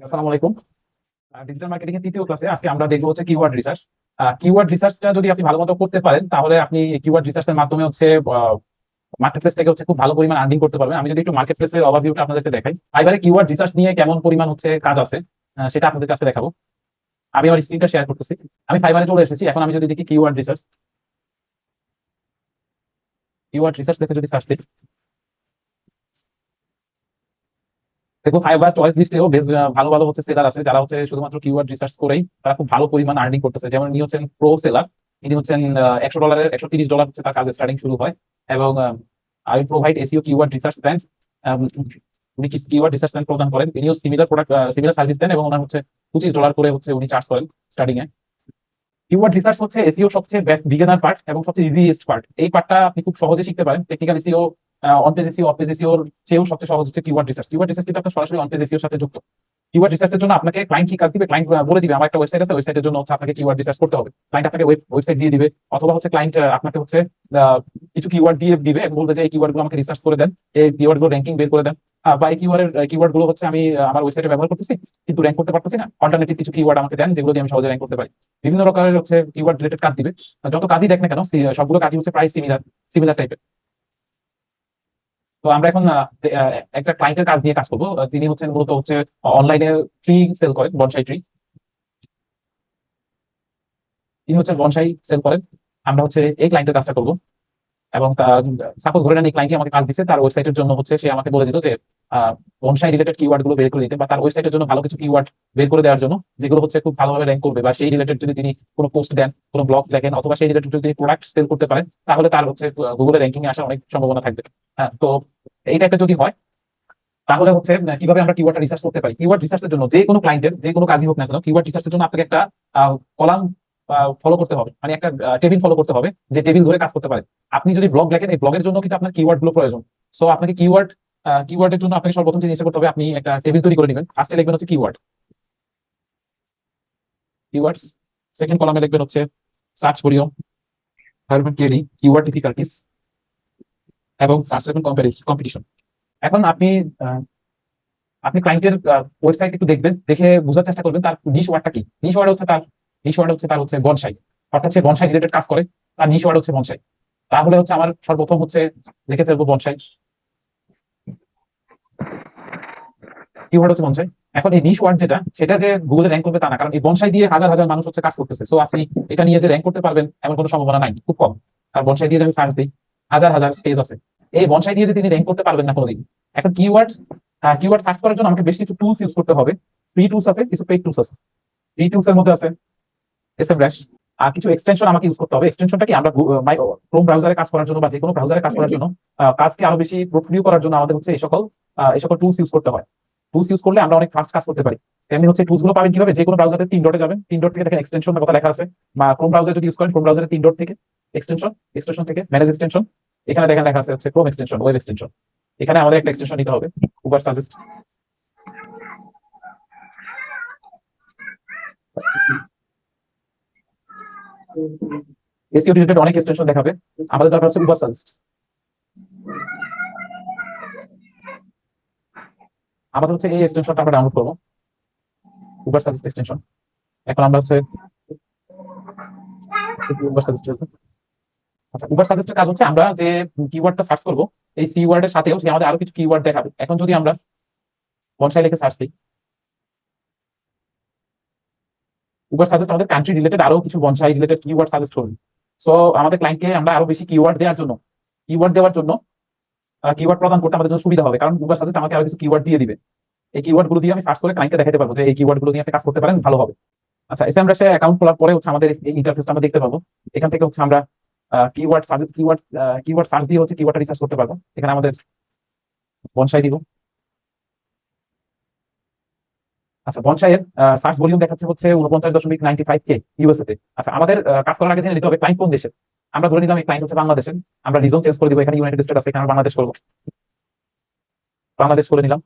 আসসালামু আলাইকুম। Digital marketing এর তৃতীয় ক্লাসে আজকে আমরা দেখবো হচ্ছে কিওয়ার্ড রিসার্চ। কিওয়ার্ড রিসার্চটা যদি আপনি ভালো মতো করতে পারেন তাহলে আপনি কিওয়ার্ড রিসার্চের মাধ্যমে হচ্ছে মার্কেট প্লেস থেকে হচ্ছে খুব ভালো পরিমাণ আর্নিং করতে পারবেন। আমি যদি একটু মার্কেট প্লেসের ওভারভিউটা আপনাদেরকে দেখাই, এবারে কিওয়ার্ড রিসার্চ নিয়ে কেমন পরিমাণ হচ্ছে কাজ আছে সেটা আপনাদের কাছে দেখাবো। আমি আমার স্ক্রিনটা শেয়ার করতেছি। আমি ফাইবারে চলে এসেছি। এখন আমি যদি দেখি কিওয়ার্ড রিসার্চ দেখে যদি সার্চ দিই, দেখো ফাইবার চয়েস লিস্টেও বেশ ভালো ভালো হচ্ছে সেলার আছে যারা হচ্ছে শুধুমাত্র কিওয়ার্ড রিসার্চ করেই তারা খুব ভালো পরিমাণ আর্নিং করতেছে। যেমন ইনি হচ্ছেন প্রো সেলার। ইনি হচ্ছেন $100 $130 হচ্ছে তার কাজের স্টার্টিং শুরু হয়। এবং I provide SEO keyword research plan. উনি কিওয়ার্ড রিসার্চ প্ল্যান প্রদান করেন। ইনিও সিমিলার প্রোডাক্ট সিমিলার সার্ভিস দেন এবং ওনার হচ্ছে $25 করে হচ্ছে উনি চার্জ করেন স্টার্টিং এ। কিওয়ার্ড রিসার্চ হচ্ছে এসইও সবচেয়ে বেস্ট বিগিনার পার্ট এবং সবচেয়ে ইজিয়েস্ট পার্ট। এই পার্টটা আপনি খুব সহজে শিখতে পারেন। Technical SEO, on page SEO, off page এসইওর চেয়েও সবচেয়ে সহজ হচ্ছে কিওয়ার্ড রিসার্চ। কিওয়ার্ড রিসার্চ কিন্তু আপনার সরাসরি অন পেজ এসইওর সাথে যুক্ত। কিওয়ার্ড রিসার্চের জন্য আপনাকে ক্লায়েন্ট কি কাজ দিবে, ক্লায়েন্ট বলে দিবে আমার একটা ওয়েবসাইট আছে, ওয়েবসাইটের জন্য হচ্ছে আপনাকে কিওয়ার্ড রিসার্চ করতে হবে। ক্লায়েন্ট আপনাকে ওয়েবসাইট দিয়ে দিবে, অথবা হচ্ছে ক্লায়েন্ট আপনাকে হচ্ছে কিছু কিওয়ার্ড দিয়ে দিবে, বলবে যে এই কিওয়ার্ড গুলো আমাকে রিসার্চ করে দেন, এই কিওয়ার্ড গুলো র্যাঙ্কিং বের করে দেন। বা এই কিওয়ার্ড গুলো হচ্ছে আমি আমার ওয়েবসাইটে ব্যবহার করতেছি কিন্তু র্যাঙ্ক করতে পারতেছি না, অল্টারনেটিভ কিছু কিওয়ার্ড আমাকে দেন যেগুলো দিয়ে আমি সহজে র্যাঙ্ক করতে পারি। বিভিন্ন রকমের হচ্ছে কিওয়ার্ড রিলেটেড কাজ দিবে। যত কাজই দেখ না কেন সবগুলো কাজই হচ্ছে প্রায় সিমিলার সিমিলার টাইপের। তো আমরা এখন একটা ক্লায়েন্টের কাজ নিয়ে কাজ করবো। তিনি হচ্ছেন মূলত হচ্ছে অনলাইনে ট্রি সেল করেন, বনসাই ট্রি। তিনি হচ্ছে বনসাই সেল করেন। আমরা হচ্ছে এই ক্লায়েন্টের কাজটা করবো। এবং সাপোজ ধরে নেন এই ক্লায়েন্টই আমাকে কাজ দিচ্ছে, তার ওয়েবসাইটের জন্য হচ্ছে সে আমাকে বলে দিল যে বনসাই রিলেটেড কিওয়ার্ড গুলো বের করে দিতে, বা তার ওয়েবসাইটের জন্য ভালো কিছু কিওয়ার্ড বের করে দেওয়ার জন্য যেগুলো হচ্ছে খুব ভালোভাবে র্যাঙ্ক করবে, বা সেই রিলেটেড যদি তিনি কোনো পোস্ট দেন, কোনো ব্লগ লেখেন, অথবা সেই রিলেটেড যদি তিনি প্রোডাক্ট সেল করতে পারেন, তাহলে তার হচ্ছে গুগলে র্যাঙ্কিং এ আসার অনেক সম্ভাবনা থাকবে। হ্যাঁ, তো এই টাইপের যদি হয় তাহলে হচ্ছে কিভাবে আমরা কিওয়ার্ড রিসার্চ করতে পারি। কিওয়ার্ড রিসার্চের জন্য যে কোনো ক্লায়েন্টের যে কোনো কাজই হোক না কেন, কিওয়ার্ড রিসার্চের জন্য আপনাকে একটা কলাম ফলো করতে হবে, মানে একটা টেবিল ফলো করতে হবে যে টেবিল ধরে কাজ করতে পারে। আপনি যদি ব্লগ লেখেন, এই ব্লগের জন্য কিন্তু আপনার কিওয়ার্ড গুলো প্রয়োজন। সো আপনাকে কিওয়ার্ডের জন্য আপনাকে সর্বপ্রথম জিনিসটা করতে হবে, আপনি একটা টেবিল তৈরি করে নেবেন। ফার্স্টে লিখবেন হচ্ছে কিওয়ার্ডস। সেকেন্ড কলামে লিখবেন হচ্ছে search volume, KD, keyword difficulties, এবং সার্চ লিখবেন কম্পিটিশন। এখন আহ, আপনি ক্লায়েন্টের ওয়েবসাইট একটু দেখবেন, দেখে বোঝার চেষ্টা করবেন তার নিশ ওয়ার্ডটা কি। নিশ ওয়ার্ড হচ্ছে তার হচ্ছে বনসাই, অর্থাৎ সে বনসাই রিলেটেড কাজ করে, তার নিশ ওয়ার্ড হচ্ছে বনসাই। তাহলে হচ্ছে আমার সর্বপ্রথম হচ্ছে লিখে ফেলবো বনসাই, কিওয়ার্ড হচ্ছে বনসাই। এখন এই নিশ ওয়ার্ড যেটা, সেটা যে গুগলে র্যাঙ্ক করবে তা না, কারণ এই বনসাই দিয়ে হাজার হাজার মানুষ হচ্ছে কাজ করতেছে। সো আপনি এটা নিয়ে যে র্যাঙ্ক করতে পারবেন এমন কোনো সম্ভাবনা নাই, খুব কম। আর বনসাই দিয়ে যদি আমি সার্চ দিই, হাজার হাজার স্পেস আছে। এই বনসাই দিয়ে যে তিনি র্যাঙ্ক করতে পারবেন না কোনোদিন। এখন কিওয়ার্ড সার্চ করার জন্য আমাকে বেশ কিছু টুলস ইউজ করতে হবে। ফ্রি টুলস আছে, কিছু পেইড টুলস আছে। ফ্রি টুলস এর মধ্যে আছে SEMrush। আর কিছু এক্সটেনশন আমাকে ইউজ করতে হবে। এক্সটেনশনটা কি, আমরা ক্রোম ব্রাউজারে কাজ করার জন্য বা যে কোনো ব্রাউজারে কাজ করার জন্য, কাজকে আরো বেশি প্রোফিলিউ করার জন্য আমাদের হচ্ছে এই সকল টুলস ইউজ করতে হয়। টুলস ইউজ করলে আমরা অনেক ফাস্ট কাজ করতে পারি। তেমনি হচ্ছে টুলস গুলো পাবেন কিভাবে, যে কোনো ব্রাউজারে 3 ডটে যাবেন, 3 ডট থেকে দেখেন এক্সটেনশন কথা লেখা আছে। বা ক্রোম ব্রাউজার যদি ইউজ করেন, ক্রোম ব্রাউজারে 3 ডট থেকে এক্সটেনশন, এক্সটেনশন থেকে ম্যানেজ এক্সটেনশন। এখানে দেখেন লেখা আছে হচ্ছে ক্রোম এক্সটেনশন, ওয়েব এক্সটেনশন। এখানে আমাদের একটা এক্সটেনশন নিতে হবে, উবার সাজেস্ট। এসইও রিলেটেড অনেক এক্সটেনশন দেখাবে, আমাদের দরকার হচ্ছে উবার সাজেস্ট। আমাদের হচ্ছে এই এক্সটেনশনটা আমরা ডাউনলোড করবো, উবার সাজেস্ট এক্সটেনশন। এখন আমরা হচ্ছে উবার সাজেস্ট। আচ্ছা, উবার সাজেস্টের কাজ হচ্ছে আমরা যে কিওয়ার্ডটা সার্চ করবো, এই সি ওয়ার্ডের সাথেও সে আমাদের আরো কিছু কিওয়ার্ড দেখাবে। এখন যদি আমরা বনসাই লিখে সার্চ দিই, উবার সাজেস্ট আমাদের কান্ট্রি রিলেটেড আরো কিছু বনসাই রিলেটেড কিওয়ার্ড সাজেস্ট করবে। সো আমাদের ক্লায়েন্টকে আমরা আরো বেশি কিওয়ার্ড দেওয়ার জন্য কিওয়ার্ড প্রদান করতে আমাদের জন্য সুবিধা হবে, কারণ উবার সাজেস্ট আমাকে আরো কিছু কিওয়ার্ড দিয়ে দিবে। এই কিওয়ার্ড গুলো দিয়ে আমি সার্চ করে ক্লায়েন্টকে দেখাতে পারবো যে এই কিওয়ার্ড গুলো নিয়ে আপনি কাজ করতে পারেন, ভালো হবে। আচ্ছা, SEMrush অ্যাকাউন্ট খোলার পরে হচ্ছে আমাদের এই ইন্টারফেসটা আমরা দেখতে পাবো। এখান থেকে হচ্ছে আমরা কিওয়ার্ড সার্চ দিয়ে হচ্ছে কিওয়ার্ডটা রিসার্চ করতে পারবো। এখানে আমাদের বনসাই দিব। আচ্ছা, বনসাইয়ের সার্চ ভলিউম দেখাচ্ছে হচ্ছে 49.95K ইউএসএ তে। আচ্ছা, আমাদের কাজ করার আগে জেনে নিতে হবে ক্লায়েন্ট কোন দেশের। আমরা ধরে নিলাম এই ক্লায়েন্ট হচ্ছে বাংলাদেশের। আমরা রিজন চেঞ্জ করে দিব, এখানে ইউনাইটেড স্টেট আছে, এখানে আমরা বাংলাদেশ করবো। বাংলাদেশ করে নিলাম।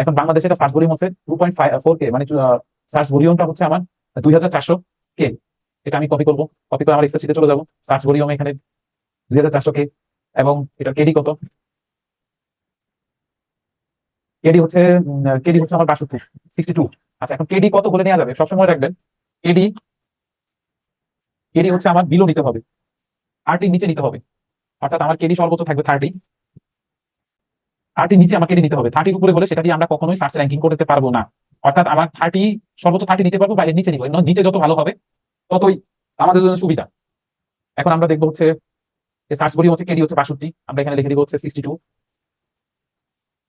এখন বাংলাদেশের সার্চ ভলিউম হচ্ছে 2.4K, মানে সার্চ ভলিউমটা হচ্ছে আমার 2400K। এটা আমি কপি করবো, কপি করে আমার এক্সেল শিটে চলে যাবো। সার্চ ভলিউম এখানে 2400K, এবং এটা কেডি কত, কেডি হচ্ছে কেডি হচ্ছে আমার 62, 62। আচ্ছা, এখন কেডি কত বলে নেওয়া যাবে সবসময় রাখবেন। কেডি কেডি হচ্ছে আমার বিলো নিতে হবে, 30 নিচে নিতে হবে। অর্থাৎ আমার কেডি সর্বোচ্চ থাকবে 30, 30 নিচে আমাকে কেডি নিতে হবে। 30 উপরে হলে সেটা দিয়ে আমরা কখনোই সার্চ র্যাঙ্কিং করতে পারবো না। অর্থাৎ আমার 30, সর্বোচ্চ 30 নিতে পারবো বা এর নিচে নিবো, নিচে যত ভালো হবে ততই আমাদের জন্য সুবিধা। এখন আমরা দেখবো হচ্ছে সার্চ করি হচ্ছে কেডি হচ্ছে 62, আমরা এখানে লিখে দিব হচ্ছে 62।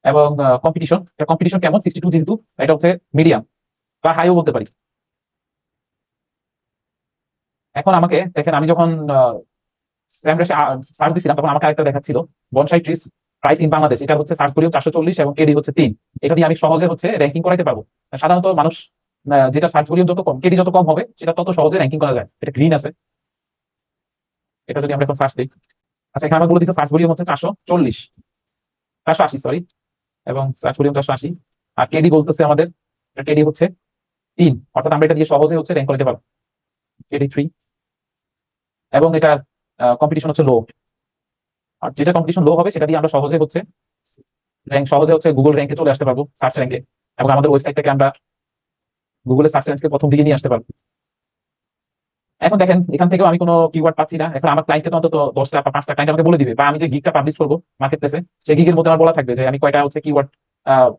এবং কম্পিটিশন, কম্পিটিশন কেমন, 62 যেহেতু এটা হচ্ছে মিডিয়াম বা হাইও বলতে পারি। এখন আমাকে দেখেন, আমি যখন স্যামরেশে সার্চ দিছিলাম তখন আমাকে আরেকটা দেখাচ্ছিল bonsai trees price in Bangladesh. এটা হচ্ছে সার্চ করিও 440 এবং কেডি হচ্ছে 3। এটা দিয়ে আমি সহজে হচ্ছে র্যাঙ্কিং করাইতে পারবো। সাধারণত মানুষ যেটা সার্চ ভলিউম যত কম, কেডি যত কম হবে সেটা তত সহজে র্যাঙ্কিং করা যায়। এটা গ্রিন আছে, এটা যদি আমরা এখন সার্চ দিই। আচ্ছা, এখানে আমার বলে দিচ্ছে সার্চ ভলিউম হচ্ছে 440, 480 সরি, এবং সার্চ ভলিউম 480। আর কেডি বলতেছে আমাদের, কেডি হচ্ছে 3, অর্থাৎ আমরা এটা দিয়ে সহজে হচ্ছে র্যাঙ্ক করতে পারবো। কেডি 3 এবং এটা কম্পিটিশন হচ্ছে লো। আর যেটা কম্পিটিশন লো হবে সেটা দিয়ে আমরা সহজে হচ্ছে র্যাঙ্ক, সহজে হচ্ছে গুগল র্যাঙ্কে চলে আসতে পারবো, সার্চ র্যাঙ্কে। এবং আমাদের ওয়েবসাইটটাকে আমরা গুগলে সার্চ র্যাঙ্কে প্রথম দিকে নিয়ে আসতে পারবো। এখন দেখেন, এখান থেকেও আমি কোনো কিওয়ার্ড পাচ্ছি না। এখন আমার ক্লায়েন্টকে তো অন্তত 10টা বা 5টা ক্লায়েন্ট আমাকে বলে দিবে, বা আমি যে গিগটা পাবলিশ করবো মার্কেট প্লেসে, সেই গিগের মধ্যে আমার বলা থাকবে যে আমি কয়টা হচ্ছে কিওয়ার্ড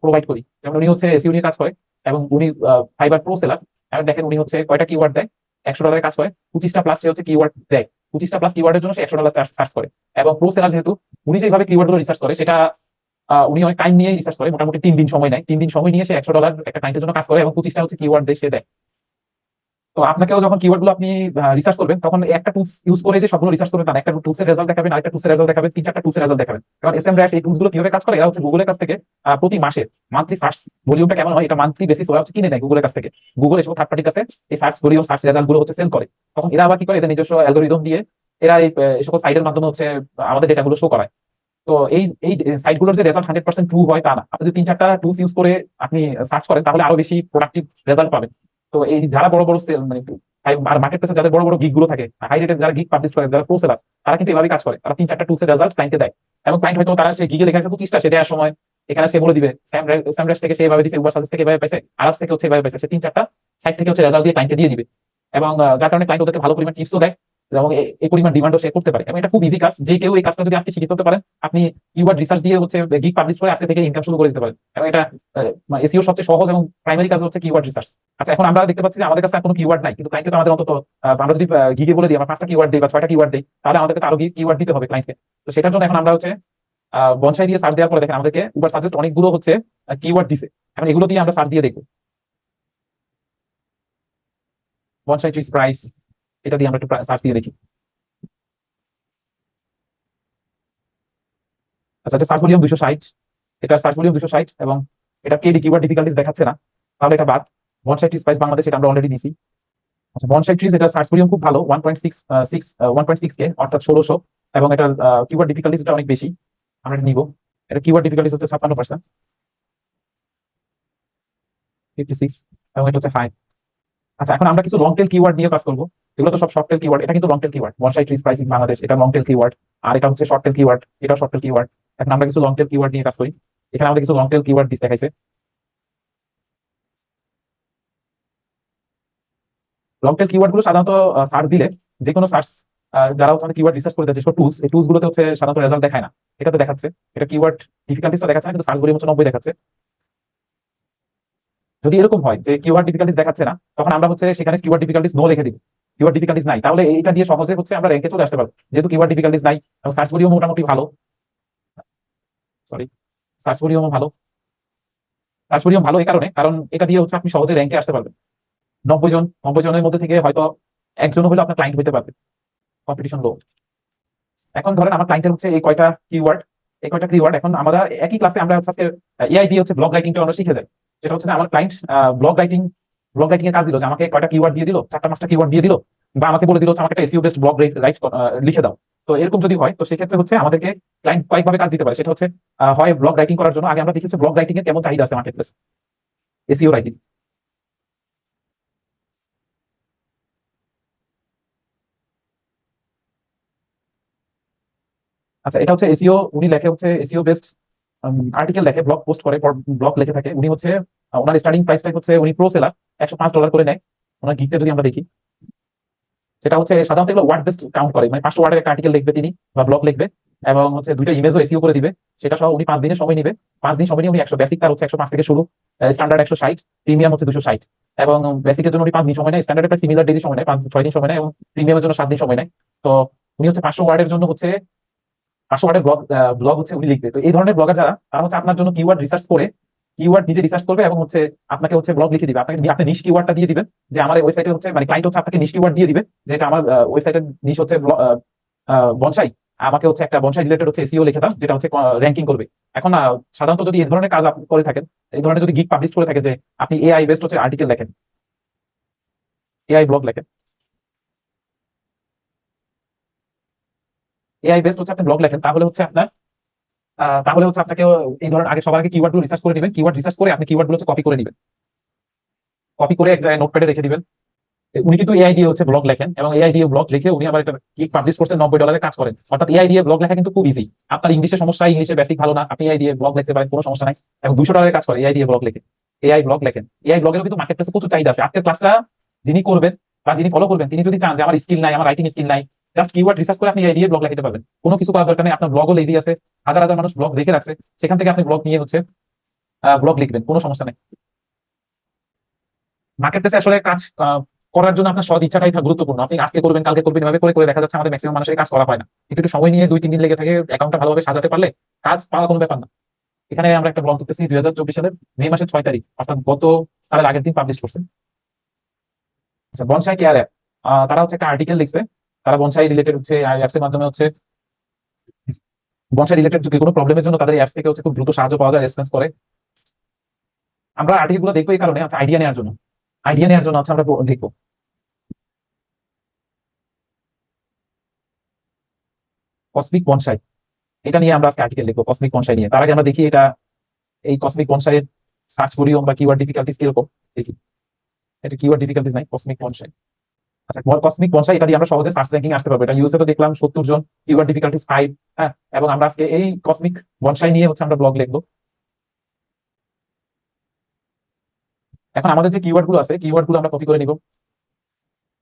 প্রোভাইড করি। যেমন উনি হচ্ছে এসইও নিয়ে কাজ করে এবং উনি ফাইবার প্রো সেলার। এখন দেখেন উনি হচ্ছে কয়টা কিওয়ার্ড দেয়, $100 কাজ করে, 25টা প্লাস সে হচ্ছে কিওয়ার্ড দেয়। 25টা প্লাস কিওয়ার্ডের জন্য সে $100 সার্চ করে। এবং প্রো সেলার যেহেতু, উনি যেভাবে কিওয়ার্ড গুলো রিসার্চ করে সেটা উনি অনেক টাইম নিয়ে রিসার্চ করে, মোটামুটি 3 দিন সময় নেয়। 3 দিন সময় নিয়ে সে $100 একটা ক্লায়েন্টের জন্য কাজ করে এবং 25টা হচ্ছে কিওয়ার্ড দিয়ে সে দেয়। তো আপনাকেও যখন কিওয়ার্ড গুলো আপনি রিসার্চ করবেন তখন একটা টুলস ইউজ করে যে সবগুলো রিসার্চ করবেন তা না। একটা টুলসের রেজাল্ট দেখাবেন, আরেকটা টুলসের রেজাল্ট দেখাবেন, 3-4টা টুলসের রেজাল্ট দেখাবেন। কারণ এসএমরেশ এই টুলস গুলো কিভাবে কাজ করে, এরা হচ্ছে গুগলের কাছ থেকে প্রতি মাসে মান্থলি সার্চ ভলিউমটা কেমন হয় এটা মান্থলি বেসিস ওরা হচ্ছে কিনে নেয় গুগলের কাছ থেকে। গুগল এসব থার্ড পার্টির কাছে এই সার্চ ভলিউম, সার্চ রেজাল্ট গুলো হচ্ছে সেল করে। তখন এরা আবার কি করে, এদের নিজস্ব অ্যালগোরিদম দিয়ে এরা এই সকল সাইটের মাধ্যমে হচ্ছে আমাদের ডেটাগুলো শো করায়। তো এই এই সাইটগুলোর যে রেজাল্ট 100% ট্রু হয় তা না। আপনি যদি 3-4টা টুলস ইউজ করে আপনি সার্চ করেন তাহলে আরো বেশি প্রোডাক্টিভ রেজাল্ট পাবেন। তো এই যারা বড় বড় সেল মানে আর মার্কেট প্লেসে যাদের বড় বড় গিগ গুলো থাকে, হাই রেটেড যারা গিগ পাবলিশ করে, যারা প্রো সেলার, তারা কিন্তু এভাবে কাজ করে। তারা 3-4টা টুলসের রেজাল্ট ক্লায়েন্টকে দেয় এবং ক্লায়েন্ট হয়তো তারা সেই গিগে লেখা আছে 25টা, সে দেওয়ার সময় এখানে সে বলে দিবে স্যামরেশ থেকে সে এভাবে দিচ্ছে, উবার সাজেস্ট থেকে এভাবে পাইছে, আরাস থেকে হচ্ছে এভাবে পাইছে। সে 3-4টা সাইট থেকে হচ্ছে রেজাল্ট দিয়ে ক্লায়েন্টকে দিয়ে দিবে। এবং যার কারণে ক্লায়েন্ট ওদেরকে ভালো পরিমাণ টিপসও দেয় এবং এই পরিমাণ ডিমান্ডও সে করতে পারে। এবং এটা খুব ইজি কাজ, যে কেউ এই কাজটা যদি আজকে শিখে ফেলতে পারেন, আপনি কিওয়ার্ড রিসার্চ দিয়ে হচ্ছে গিগ পাবলিশ করে আজকে থেকে ইনকাম শুরু করে দিতে পারেন। এবং এটা এসইও সবচেয়ে সহজ এবং প্রাইমারি কাজ হচ্ছে কিওয়ার্ড রিসার্চ। আচ্ছা, এখন আমরা দেখতে পাচ্ছি যে আমাদের কাছে আর কোনো কিওয়ার্ড নাই, কিন্তু ক্লায়েন্টকে তো আমাদের অন্তত আমরা যদি গিগে বলে দিই আমরা 5টা কিওয়ার্ড দিই বা 6টা কিওয়ার্ড দিই, তাহলে আমাদেরকে তো আরো কিওয়ার্ড দিতে হবে ক্লায়েন্টকে। তো সেটার জন্য এখন আমরা হচ্ছে বনসাই দিয়ে সার্চ দেওয়ার পরে দেখেন আমাদেরকে উবার সাজেস্ট অনেকগুলো হচ্ছে কিওয়ার্ড দিছে। এখন এগুলো দিয়ে আমরা সার্চ দিয়ে দেখবো বনসাই ট্রিস প্রাইস, এটা দিয়ে আমরা একটু সার্চ দিয়ে দেখি। আচ্ছা, এটা সার্চ ভলিউম 260, এটা সার্চ ভলিউম 260 এবং এটা কেডি কিওয়ার্ড ডিফিকাল্টিস দেখাচ্ছে না, তাহলে এটা বাদ। বনসাই ট্রিস প্রাইস বাংলাদেশ এটা আমরা অলরেডি দিছি। আচ্ছা, বনসাই ট্রিস এটা সার্চ ভলিউম খুব ভালো, 1.6 কে অর্থাৎ 1600, এবং এটা কিওয়ার্ড ডিফিকাল্টিস এটা অনেক বেশি, আমরা এটা নিব। এটা কিওয়ার্ড ডিফিকাল্টিস হচ্ছে 56%, 56, এবং এটা হচ্ছে হাই। আচ্ছা, এখন আমরা কিছু লং টেল কিওয়ার্ড নিয়ে কাজ করবো। এগুলো তো সব শর্ট টেল কিওয়ার্ড, এটা কিন্তু long tail keyword. Bonsai trees pricing Bangladesh এটা লং টেল কিওয়ার্ড, আর এটা হচ্ছে শর্ট টেল কিওয়ার্ড, এটা শর্ট টেল কিওয়ার্ড। এখন আমরা কিছু লং টেল কিওয়ার্ড নিয়ে কাজ করি। এখানে আমাদের কিছু লং টেল কিওয়ার্ড দেখাইছে। লং টেল কিওয়ার্ড গুলো সাধারণত সার্চ দিলে যে কোনো সার্চ, যারা হচ্ছে কিওয়ার্ড রিসার্চ করে যেসব টুলস, এই টুলস গুলোতে হচ্ছে সাধারণত রেজাল্ট দেখায় না। এটাতে দেখাচ্ছে, এটা কিওয়ার্ড ডিফিকাল্টিসটা দেখাচ্ছে না, কিন্তু সার্চ ভলিউম হচ্ছে 90 দেখাচ্ছে। যদি এরকম হয় যে কিওয়ার্ড ডিফিকাল্টিস দেখাচ্ছে না, তখন আমরা হচ্ছে সেখানে কিওয়ার্ড ডিফিকাল্টিস নো লিখে দিব। কিওয়ার্ড ডিফিকাল্টিস নাই, তাহলে এইটা দিয়ে সহজে হচ্ছে আমরা র্যাঙ্কে চলে আসতে পারবো। যেহেতু কিওয়ার্ড ডিফিকাল্টিস নাই এবং সার্চ ভলিউম মোটামুটি ভালো, সরি, সার্চ ভলিউম ভালো, সার্চ ভলিউম ভালো এই কারণে, কারণ এটা দিয়ে হচ্ছে আপনি সহজে র্যাঙ্কে আসতে পারবেন। 90 জনের মধ্যে থেকে হয়তো একজন হলে আপনার ক্লায়েন্ট হতে পারবে। কম্পিটিশন লো। এখন ধরেন আমার ক্লায়েন্টের হচ্ছে এই কয়টা কিওয়ার্ড, এই কয়টা কিওয়ার্ড। এখন আমরা একই ক্লাসে আমরা হচ্ছে আজকে এআই দিয়ে হচ্ছে ব্লগ রাইটিংটা আমরা শিখে যাই। যেটা হচ্ছে যে আমার ক্লায়েন্ট ব্লগ রাইটিং এর কাজ দিল, যে আমাকে কয়টা কিওয়ার্ড দিয়ে দিল, 4টা 5টা কিওয়ার্ড দিয়ে দিল, বা আমাকে বলে দিল আমাকে একটা এসইও বেসড ব্লগ রাইট লিখে দাও। তো এরকম যদি হয় তো সেক্ষেত্রে হচ্ছে আমাদেরকে ক্লায়েন্ট কয়েকভাবে কাজ দিতে পারে। সেটা হচ্ছে হয় ব্লগ রাইটিং করার জন্য, আগে আমরা দেখি ব্লগ রাইটিং এর কেমন চাহিদা আছে মার্কেট প্লেস, এসইও রাইটিং। আচ্ছা, এটা হচ্ছে এসইও, উনি লেখে হচ্ছে এসইও বেসড আর্টিকেল লেখে, ব্লগ পোস্ট করে, ব্লগ লিখে থাকে। উনি হচ্ছে ওনার স্টার্টিং প্রাইসটা হচ্ছে, উনি প্রো সেলার, $105 করে নেয় ওনার গিগটা যদি আমরা দেখি। সেটা হচ্ছে সাধারণত এগুলো ওয়ার্ড বেস্ট কাউন্ট করে, মানে 500 ওয়ার্ডের একটা আর্টিকেল লিখবে তিনি বা ব্লগ লিখবে, এবং হচ্ছে 2টা ইমেজও এসইও করে দিবে। সেটা সহ উনি 5 দিনের সময় নিবে। 5 দিন সময় নিয়ে উনি 100, বেসিক তার হচ্ছে 105 থেকে শুরু, স্ট্যান্ডার্ড 160, প্রিমিয়াম হচ্ছে 260। এবং বেসিকের জন্য উনি 5 দিন সময় নেয়, স্ট্যান্ডার্ডের প্রায় সিমিলার ডেজই সময় নেয়, 6 দিন সময় নেয়, এবং প্রিমিয়ামের জন্য 7 দিন সময় নেয়। তো উনি হচ্ছে 500 ওয়ার্ডের জন্য হচ্ছে 500 ওয়ার্ডের ব্লগ ব্লগ হচ্ছে উনি লিখবে। তো এই ধরনের ব্লগার যারা, তারা হচ্ছে আপনার জন্য কিওয়ার্ড রিসার্চ করে, কিওয়ার্ড নিজে রিসার্চ করবে এবং হচ্ছে আপনাকে হচ্ছে ব্লগ লিখে দিবে। আপনাকে আপনি নিশ কিওয়ার্ডটা দিয়ে দিবেন, যে আমার ওয়েবসাইটে হচ্ছে, মানে ক্লায়েন্ট হচ্ছে আপনাকে নিশ কিওয়ার্ড দিয়ে দিবে, যেটা আমার ওয়েবসাইটের নিশ হচ্ছে বনসাই, আমাকে হচ্ছে একটা বনসাই রিলেটেড হচ্ছে এসইও লিখে দাও, যেটা হচ্ছে র্যাঙ্কিং করবে। এখন সাধারণত যদি এই ধরনের কাজ আপনি করে থাকেন, এই ধরনের যদি গিগ পাবলিশ করে থাকে, যে আপনি এআই বেসড হচ্ছে আর্টিকেল লেখেন, এআই ব্লগ লেখেন, এআই বেসড হচ্ছে আপনি ব্লগ লেখেন, তাহলে হচ্ছে আপনাকে এই ধরনের আগে, সবার আগে কিওয়ার্ড গুলো রিসার্চ করে নেবেন। কিওয়ার্ড রিসার্চ করে আপনি কিওয়ার্ড গুলো কপি করে নেবেন, কপি করে এক জায়গায় নোটপ্যাডে রেখে দিবেন। উনি কিন্তু এআই দিয়ে হচ্ছে ব্লগ লেখেন, এবং এআই দিয়ে ব্লগ লিখে উনি আবার একটা গিগ পাবলিশ করছেন, $90 কাজ করেন। অর্থাৎ এআই দিয়ে ব্লগ লেখা কিন্তু খুব ইজি। আপনার ইংলিশে সমস্যা, ইংলিশে বেসিক ভালো না, আপনি এআই দিয়ে ব্লগ লিখতে পারেন, কোনো সমস্যা নাই। এবং $200 কাজ করে এআই দিয়ে ব্লগ লিখে, এআই ব্লগ লেখেন। এআই ব্লগেরও কিন্তু মার্কেট প্লেসে প্রচুর চাহিদা আছে। আজকের ক্লাসটা যিনি করবেন বা যিনি ফলো করবেন, তিনি যদি চান যে আমার স্কিল নাই, আমার রাইটিং স্কিল নাই, জাস্ট কিওয়ার্ড রিসার্চ করে আপনি এআই দিয়ে ব্লগ লিখতে পারবেন। কোনো কিছু করার দরকার নেই, আপনার ব্লগও রেডি আছে, হাজার হাজার মানুষ ব্লগ দেখে রাখছে, সেখান থেকে আপনি ব্লগ নিয়ে হচ্ছে ব্লগ লিখবেন, কোনো সমস্যা নেই। মার্কেট প্লেসে আসলে কাজ করার জন্য আপনার সৎ ইচ্ছাটাই গুরুত্বপূর্ণ। আপনি আজকে করবেন, কালকে করবেন, এভাবে করে করে দেখা যাচ্ছে আমাদের ম্যাক্সিমাম মানুষের কাজ করা হয় না। কিন্তু একটু সময় নিয়ে 2-3 দিন লেগে থাকে, অ্যাকাউন্টটা ভালোভাবে সাজাতে পারলে কাজ পাওয়া কোনো ব্যাপার না। এখানে আমরা একটা ব্লগ করতেছি 2024 সালের মে মাসের 6 তারিখ, অর্থাৎ গত কালের আগের দিন পাবলিশ করছে। আচ্ছা, বনসাই কেয়ার অ্যাপ, তারা হচ্ছে একটা আর্টিকেল লিখছে। তারা বনসাই রিলেটেড হচ্ছে অ্যাপস এর মাধ্যমে হচ্ছে বনসাই রিলেটেড যে কোনো প্রবলেমের জন্য তাদের অ্যাপস থেকে হচ্ছে খুব দ্রুত সাহায্য পাওয়া যায়, রেসপন্স করে। আমরা আর্টিকেল গুলো দেখবো এই কারণে, আইডিয়া নেওয়ার জন্য, হচ্ছে আমরা দেখবো কসমিক বনসাই, এটা নিয়ে আমরা আজকে আর্টিকেল লিখবো, কসমিক বনসাই নিয়ে। তার আগে আমরা দেখি এটা, এই কসমিক বনসাইয়ের সার্চ করি বা কিওয়ার্ড ডিফিকাল্টিস কিরকম দেখি। এটা কিওয়ার্ড ডিফিকাল্টিস নাই, কসমিক বনসাই। আচ্ছা, কসমিক বনসাই, এটা দিয়ে আমরা সহজে সার্চ র্যাঙ্কিং আসতে পারবো। এটা ইউএসএ তো দেখলাম 70 জন, কিওয়ার্ড ডিফিকাল্টিস 5। হ্যাঁ, এবং আমরা আজকে এই কসমিক বনসাই নিয়ে হচ্ছে আমরা ব্লগ লিখবো। এখন আমাদের যে কিওয়ার্ড গুলো আছে, কিওয়ার্ড গুলো আমরা কপি করে নিব,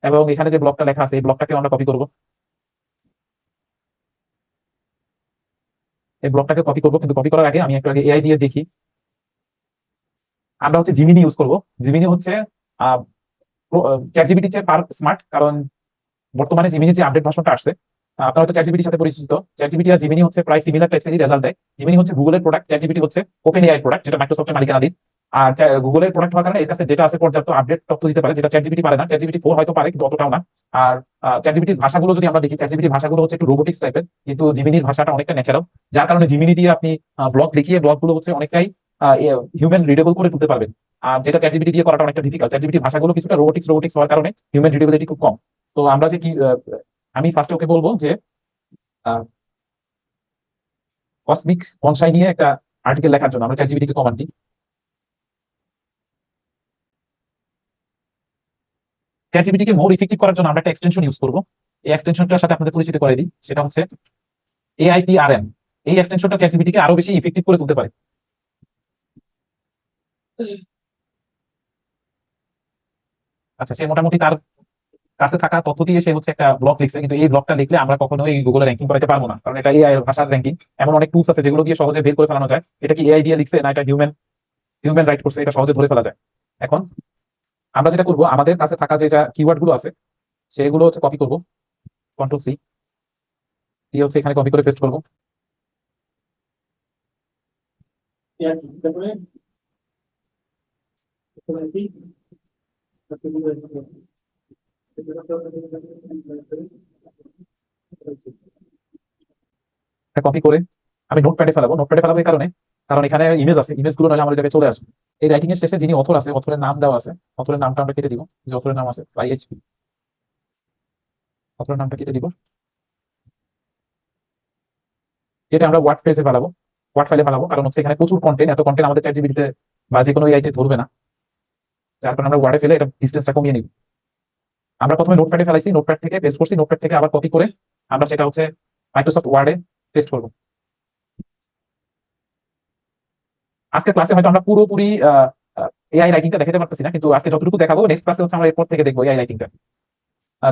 এবং এখানে যে ব্লগটা লেখা আছে এই ব্লগটাকে আমরা কপি করব। এই ব্লগটাকে কপি করব, কিন্তু কপি করার আগে আমি একটু আগে এআই দিয়ে দেখি। আমরা হচ্ছে জিমিনি ইউজ করব। জিমিনি হচ্ছে চ্যাট জিপিটির চেয়ে ফার স্মার্ট, কারণ বর্তমানে জিমিনির যে আপডেট ভার্সনটা আসছে, আপনারা হয়তো চ্যাট জিপিটির সাথে পরিচিত। চ্যাট জিপিটি আর জিমিনি হচ্ছে প্রায় সিমিলার টাইপসেরই রেজাল্ট দেয়। জিমিনি হচ্ছে গুগলের প্রোডাক্ট, চ্যাট জিপিটি হচ্ছে ওপেন এআই প্রোডাক্ট, যেটা মাইক্রোসফটের মালিকানাধীন। আর গুগলের প্রোডাক্ট হওয়ার কারণে এর কাছে ডেটা আছে, পর্যাপ্ত আপডেট তথ্য দিতে পারে, যেটা চ্যাট জিপিটি পারে না। চ্যাট জিপিটি 4 হয়তো পারে, কিন্তু অতটাও না। আর চ্যাট জিপিটির ভাষাগুলো যদি আমরা দেখি, চ্যাট জিপিটির ভাষাগুলো হচ্ছে একটু রোবোটিক্স টাইপের, কিন্তু জিমিনির ভাষাটা অনেকটা ন্যাচারাল। যার কারণে জিমিনি দিয়ে আপনি ব্লগ লিখিয়ে ব্লগগুলো হচ্ছে অনেকটাই হিউম্যান রিডেবল করে তুলতে পারবেন। আর যেটা চ্যাট জিপিটি দিয়ে করাটা অনেকটা ডিফিকাল্ট। চ্যাট জিপিটির ভাষাগুলো কিছুটা রোবোটিক্স হওয়ার কারণে হিউম্যান রিডেবিলিটি খুব কম। তো আমরা যে কি আমি ফার্স্টে ওকে বলবো যে কসমিক বনসাই নিয়ে একটা আর্টিকেল লেখার জন্য আমরা চ্যাটজিপিটি কে কমান্ড দিই। চ্যাটজিপিটি কে মোর ইফেক্টিভ করার জন্য আমরা একটা এক্সটেনশন ইউজ করব। এই এক্সটেনশনটার সাথে আপনাদের পরিচিত করে দিই, সেটা হচ্ছে AIPRM। এই এক্সটেনশনটা চ্যাটজিপিটি কে আরো বেশি ইফেক্টিভ করে তুলতে পারে। আচ্ছা, সে মোটামুটি তার কাছে থাকা তথ্য দিয়ে সে হচ্ছে একটা ব্লগ লিখছে, কিন্তু এই ব্লগটা লিখলে আমরা কখনোই গুগলে র্যাঙ্কিং করাতে পারবো না, কারণ এটা এআই ভাষার র্যাঙ্কিং। এমন অনেক টুলস আছে যেগুলো দিয়ে সহজে বের করে ফেলানো যায় এটা কি এআই দিয়ে লিখছে না এটা হিউম্যান রাইট করছে, এটা সহজে ধরে ফেলা যায়। এখন আমরা যেটা করবো, আমাদের কাছে থাকা যে কিওয়ার্ড গুলো আছে সেগুলো হচ্ছে কপি করবো, কন্ট্রোল C দিয়ে হচ্ছে এখানে কপি করে পেস্ট করবো। কপি করে আমি নোটপ্যাডে ফেলাবো এই কারণে, কারণ এখানে ইমেজ আছে, ইমেজ গুলো নাহলে আমার জায়গায় চলে আসবে। এই রাইটিং এর শেষে যিনি অথর আছে, অথরের নাম দেওয়া আছে, অথরের নামটা আমরা কেটে দিব। যে অথরের নাম আছে IHP, অথরের নামটা কেটে দিব, কেটে আমরা ওয়ার্ড পেজে ফেলাবো, ওয়ার্ড ফাইলে ফেলাবো। কারণ হচ্ছে এখানে প্রচুর কন্টেন্ট, এত কন্টেন্ট আমাদের চ্যাট জিপিটিতে বা যে কোনো এআইতে ধরবে না। যার কারণে আমরা ওয়ার্ডে ফেলে এটা ডিস্টেন্সটা কমিয়ে নিব। আমরা প্রথমে নোটপ্যাডে ফেলাইছি, নোটপ্যাড থেকে পেস্ট করছি, নোটপ্যাড থেকে আবার কপি করে আমরা সেটা হচ্ছে মাইক্রোসফট ওয়ার্ডে পেস্ট করবো। আজকে ক্লাসে হয়তো আমরা পুরোপুরি এআই রাইটিংটা দেখাতে পারতেছি না, কিন্তু আজকে যতটুকু দেখাবো নেক্সট ক্লাসে হচ্ছে আমরা এরপর থেকে দেখবো এআই রাইটিংটা।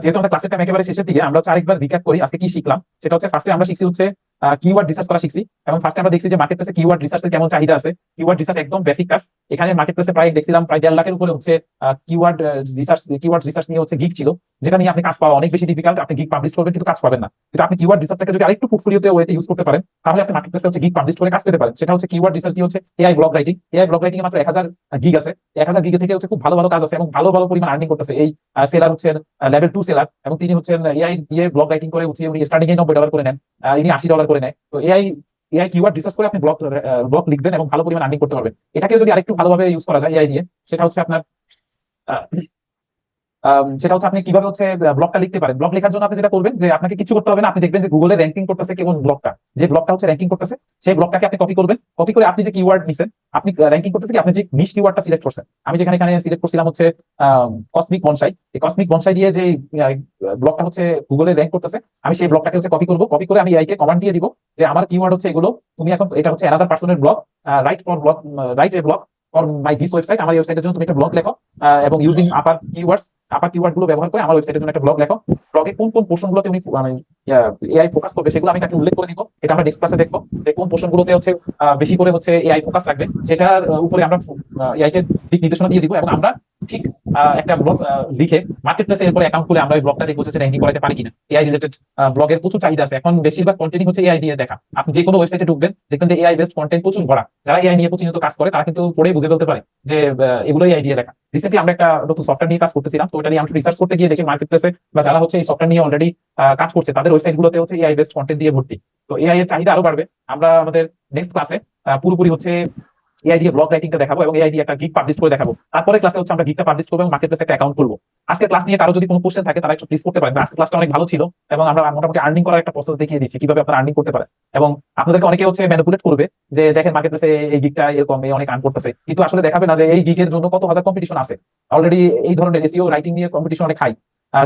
যেহেতু আমাদের ক্লাসের টাইম একেবারে শেষের দিকে, আমরা হচ্ছে আরেকবার রিক্যাপ করি আজকে কি শিখলাম। সেটা হচ্ছে ফার্স্টে আমরা শিখছি হচ্ছে কিওয়ার্ড রিসার্চ করা শিখছি, এবং ফার্স্টে আমরা দেখছি যে মার্কেট প্লেসে কিওয়ার্ড রিসার্চের কেমন চাহিদা আছে। কিওয়ার্ড রিসার্চ একদম বেসিক কাজ। এখানে মার্কেট প্লেসে প্রায় দেখছিলাম প্রায় 1.5 লাখের উপরে হচ্ছে কিওয়ার্ড রিসার্চ নিয়ে হচ্ছে গিগ ছিল, যেটা নিয়ে আপনি কাজ পাওয়া অনেক বেশি ডিফিকাল্ট। আপনি গিগ পাবলিশ করবেন কিন্তু কাজ পাবেন না। কিন্তু আপনি কিওয়ার্ড রিসার্চটাকে যদি আরেকটু পোর্টফোলিওতে ওয়েতে ইউজ করতে পারেন, তাহলে আপনি মার্কেট প্লেসে হচ্ছে গিগ পাবলিশ করে কাজ পেতে পারেন। সেটা হচ্ছে কিওয়ার্ড রিসার্চ দিয়ে হচ্ছে AI blog writing. AI blog writing এ মাত্র 1000 গিগ আছে। 1000 গিগে থেকে হচ্ছে খুব ভালো ভালো কাজ আছে এবং ভালো ভালো পরিমাণ আর্নিং করতেছে। এই সেলার হচ্ছেন লেভেল 2 সেলার, এবং তিনি হচ্ছেন এআই দিয়ে ব্লগ রাইটিং করে হচ্ছে উনি স্টার্টিং এ $90 করে নেন, ইনি $80 করে নেয়। তো এআই এআই কিওয়ার্ড রিসার্চ করে আপনি ব্লগ লিখবেন এবং ভালো পরিমাণ আর্নিং করতে পারবেন। এটাকে যদি আরেকটু ভালোভাবে ইউজ করা যায় এআই দিয়ে, সেটা হচ্ছে আপনার আহ, সেটা হচ্ছে আপনি কিভাবে হচ্ছে ব্লগটা লিখতে পারেন। ব্লগ লেখার জন্য আপনি যেটা করবেন যে আপনাকে কিছু করতে হবে না, আপনি দেখবেন যে গুগলে র্যাঙ্কিং করতেছে কেমন ব্লগটা, যে ব্লগটা হচ্ছে র্যাঙ্কিং করতেছে সেই ব্লগটাকে আপনি কপি করবেন। কপি করে আপনি যে কিওয়ার্ড নিছেন, আপনি র্যাঙ্কিং করতেছে কি, আপনি যে নিশ কিওয়ার্ডটা সিলেক্ট করছেন। আমি যেখানে এখানে সিলেক্ট করছিলাম হচ্ছে কসমিক বনসাই। এই কসমিক বনসাই দিয়ে যে ব্লগটা হচ্ছে গুগলে র্যাঙ্ক করতেছে, আমি সেই ব্লগটাকে হচ্ছে কপি করব। কপি করে আমি এআই কে কমান্ড দিয়ে দিব যে আমার কিওয়ার্ড হচ্ছে এগুলো, তুমি এখন এটা হচ্ছে অ্যানাদার পার্সনের blog, right for blog, write a blog for my this website. আমার ওয়েবসাইটের জন্য তুমি একটা ব্লগ লেখো, এবং ইউজিং আপার কিওয়ার্ড গুলো ব্যবহার করে আমার ওয়েবসাইটের জন্য একটা ব্লগ লেখো। ব্লগে কোন কোন পোর্শন গুলোতে উনি এআই ফোকাস করবে সেগুলো আমি তাকে উল্লেখ করে দিব। এটা আমরা নেক্সট ক্লাসে দেখবো যে কোন পোর্শন গুলোতে হচ্ছে বেশি করে হচ্ছে এআই ফোকাস রাখবে, সেটার উপরে আমরা এআই কে দিক নির্দেশনা দিয়ে দিব। এবং আমরা ঠিক একটা ব্লগ লিখে মার্কেট প্লেসে এরপরে অ্যাকাউন্ট খুলে আমরা ওই ব্লগটা দেখবো যে র্যাঙ্কিং করাতে পারি কিনা। এআই রিলেটেড ব্লগের প্রচুর চাহিদা আছে এখন, বেশিরভাগ কন্টেন্ট হচ্ছে এআই দিয়ে দেখা। আপনি যে কোনো ওয়েবসাইটে ঢুকবেন দেখবেন যে এআই বেসড কন্টেন্ট প্রচুর ভরা। যারা এআই নিয়ে প্রতিনিয়ত কাজ করে তারা কিন্তু পড়ে বুঝে ফেলতে পারে যে এগুলো এআই দিয়ে দেখা। রিসেন্টলি আমরা একটা নতুন সফটওয়্যার নিয়ে কাজ করতেছিলাম, তো এটা নিয়ে আমরা রিসার্চ করতে গিয়ে দেখি মার্কেট প্লেসে বা যারা হচ্ছে এই সফটওয়্যার নিয়ে অলরেডি কাজ করছে তাদের ওয়েবসাইট গুলোতে হচ্ছে এআই বেসড কন্টেন্ট দিয়ে ভর্তি। তো এআই এর চাহিদা আরো বাড়বে। আমরা আমাদের নেক্সট ক্লাসে পুরোপুরি হচ্ছে এআই দিয়ে ব্লগ রাইটিংটা দেখাবো এবং এআই দিয়ে একটা গিগ পাবলিশ করে দেখাবো। তারপরে ক্লাসে হচ্ছে আমরা গিগটা পাবলিশ করবো এবং মার্কেট প্লেসে একটা অ্যাকাউন্ট খুলবো। আজকে ক্লাস নিয়ে কারো যদি কোনো কোশ্চেন থাকে তারা একটু প্লিজ করতে পারেন। আজকে ক্লাসটা অনেক ভালো ছিল এবং আমরা মোটামুটি আর্নিং করার একটা প্রসেস দেখিয়ে দিচ্ছি কিভাবে আপনারা আর্নিং করতে পারেন। এবং আপনাদেরকে অনেকে হচ্ছে ম্যানিপুলেট করবে যে দেখেন মার্কেট প্লেসে এই গিগটা এরকম অনেক আর্ন করতেছে, কিন্তু আসলে দেখাবে না যে এই গিগের জন্য কত হাজার কম্পিটিশন আছে। অলরেডি এই ধরনের এসইও রাইটিং নিয়ে কম্পিটিশন অনেক হাই,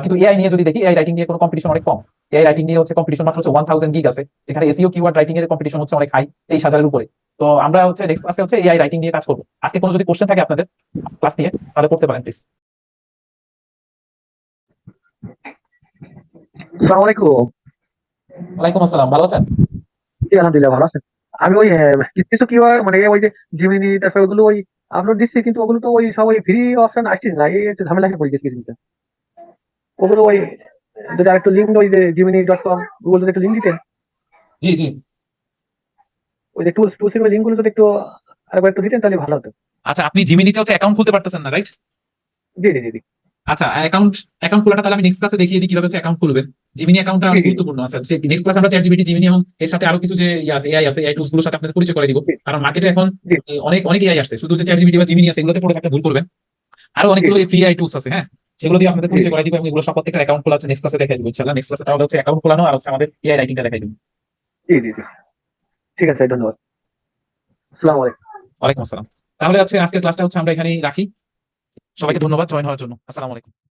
কিন্তু এআই নিয়ে যদি দেখি এআই রাইটিং নিয়ে কোনো কম্পিটিশন অনেক কম। এআই রাইটিং নিয়ে হচ্ছে কম্পিটিশন মাত্র হচ্ছে 1000 গিগ আছে, যেখানে এসইও কিওয়ার্ড রাইটিং এর কম্পিটিশন হচ্ছে অনেক হাই, 23,000-এর উপরে। তো আমরা হচ্ছে নেক্সট ক্লাসে হচ্ছে এআই রাইটিং নিয়ে কাজ করবো। আজকে কোনো যদি কোশ্চেন থাকে আপনাদের ক্লাস নিয়ে তাহলে করতে পারেন প্লিজ। আসসালামু আলাইকুম। ওয়ালাইকুম আসসালাম, ভালো আছেন? জি, আলহামদুলিল্লাহ ভালো আছেন। আমি ওই কিছু কিছু কি হয় মানে ওই যে জিমিনি তারপরে ওগুলো ওই আপলোড দিচ্ছি, কিন্তু ওগুলো তো ওই সব ওই ফ্রি অপশন আসছে না, এই একটু ঝামেলা হয়ে গেছে কিছুটা। ওগুলো ওই যদি আরেকটু লিঙ্ক ওই যে জিমিনি.com গুগল যদি একটু লিঙ্ক দিতেন, জি জি। ওই যে টুলস টুলস এর লিঙ্ক গুলো যদি একটু আরেকবার একটু দিতেন তাহলে ভালো হতো। আচ্ছা, আপনি জিমিনিতে হচ্ছে অ্যাকাউন্ট খুলতে পারতেছেন না, রাইট? জি জি জি জি আচ্ছা, অ্যাকাউন্ট অ্যাকাউন্ট খোলাটা তাহলে আমি নেক্সট ক্লাসে দেখিয়ে দিই কিভাবে হচ্ছে অ্যাকাউন্ট খুলবেন। জিমিনি অ্যাকাউন্টটা জি অনেক জি গুরুত্বপূর্ণ। আচ্ছা, নেক্সট ক্লাসে আমরা চ্যাট জিপিটি, জিমিনি এবং এর সাথে আরো কিছু যে এআই আছে, এআই টুলস গুলোর সাথে আপনাদের পরিচয় করে দিব। জি কারণ মার্কেটে এখন জি অনেক অনেক এআই আসছে, শুধু যে চ্যাট জিপিটি বা জিমিনি আছে এগুলোতে পড়ে থাকলে ভুল করবেন। আরো জি অনেকগুলো ফ্রি আই টুলস আছে, হ্যাঁ, সেগুলো দিয়ে আপনাদের জি পরিচয় করাই দিব এবং এগুলো সব প্রত্যেকটা অ্যাকাউন্ট খোলা হচ্ছে নেক্সট ক্লাসে দেখাই দিব ইনশাআল্লাহ। নেক্সট ক্লাসে তাহলে হচ্ছে অ্যাকাউন্ট খোলানো আর হচ্ছে আমাদের এআই রাইটিংটা দেখাই দিব। জি জি জি। ঠিক আছে, ধন্যবাদ। আসসালামু আলাইকুম। ওয়ালাইকুম আসসালাম। তাহলে হচ্ছে আজকের ক্লাসটা হচ্ছে আমরা এখানেই রাখি। জি সবাইকে ধন্যবাদ জয়েন হওয়ার জন্য। আসসালামু আলাইকুম।